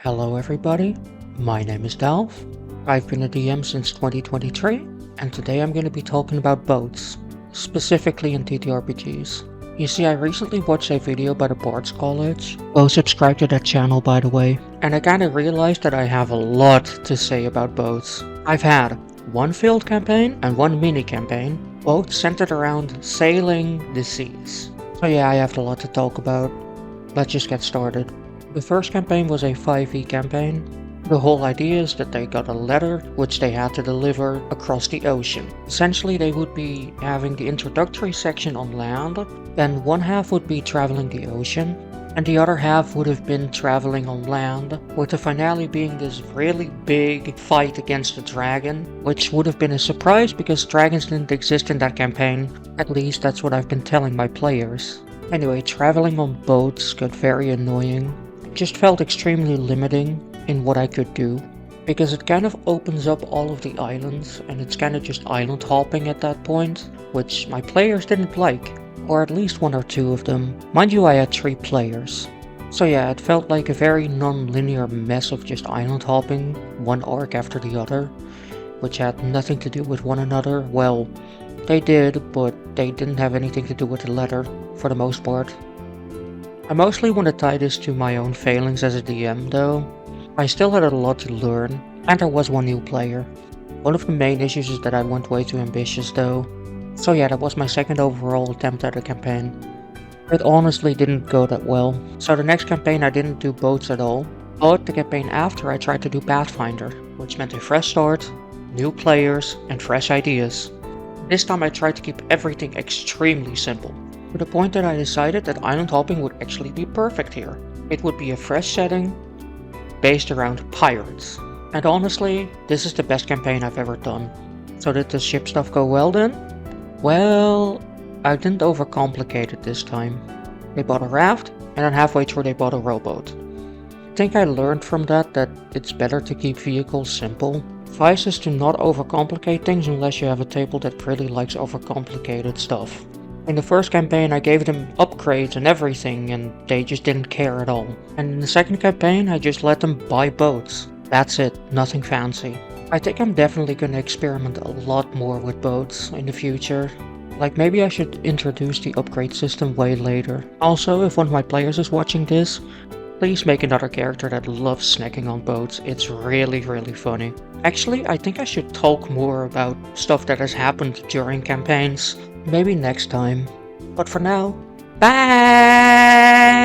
Hello everybody, my name is Dalf. I've been a DM since 2023, and today I'm going to be talking about boats, specifically in TTRPGs. You see, I recently watched a video by the Bards College. Go subscribe to that channel, by the way. And I kinda realized that I have a lot to say about boats. I've had one field campaign and one mini campaign, both centered around sailing the seas. So yeah, I have a lot to talk about. Let's just get started. The first campaign was a 5e campaign. The whole idea is that they got a letter which they had to deliver across the ocean. Essentially, they would be having the introductory section on land, then one half would be traveling the ocean, and the other half would have been traveling on land, with the finale being this really big fight against a dragon, which would have been a surprise because dragons didn't exist in that campaign. At least that's what I've been telling my players. Anyway, traveling on boats got very annoying. It just felt extremely limiting in what I could do, because it kind of opens up all of the islands and it's kind of just island hopping at that point, which my players didn't like, or at least one or two of them. Mind you, I had 3 players. So yeah, it felt like a very non-linear mess of just island hopping, one arc after the other, which had nothing to do with one another. Well, they did, but they didn't have anything to do with the letter, for the most part. I mostly want to tie this to my own failings as a DM though. I still had a lot to learn, and there was one new player. One of the main issues is that I went way too ambitious though. So yeah, that was my second overall attempt at a campaign. It honestly didn't go that well. So the next campaign I didn't do boats at all, but the campaign after I tried to do Pathfinder, which meant a fresh start, new players, and fresh ideas. This time I tried to keep everything extremely simple, to the point that I decided that island hopping would actually be perfect here. It would be a fresh setting, based around pirates. And honestly, this is the best campaign I've ever done. So did the ship stuff go well then? Well, I didn't overcomplicate it this time. They bought a raft, and then halfway through they bought a rowboat. I think I learned from that it's better to keep vehicles simple. Advice is to not overcomplicate things unless you have a table that really likes overcomplicated stuff. In the first campaign I gave them upgrades and everything, and they just didn't care at all. And in the second campaign I just let them buy boats. That's it, nothing fancy. I think I'm definitely gonna experiment a lot more with boats in the future. Like maybe I should introduce the upgrade system way later. Also, if one of my players is watching this, please make another character that loves snacking on boats. It's really funny. Actually, I think I should talk more about stuff that has happened during campaigns. Maybe next time. But for now, bye!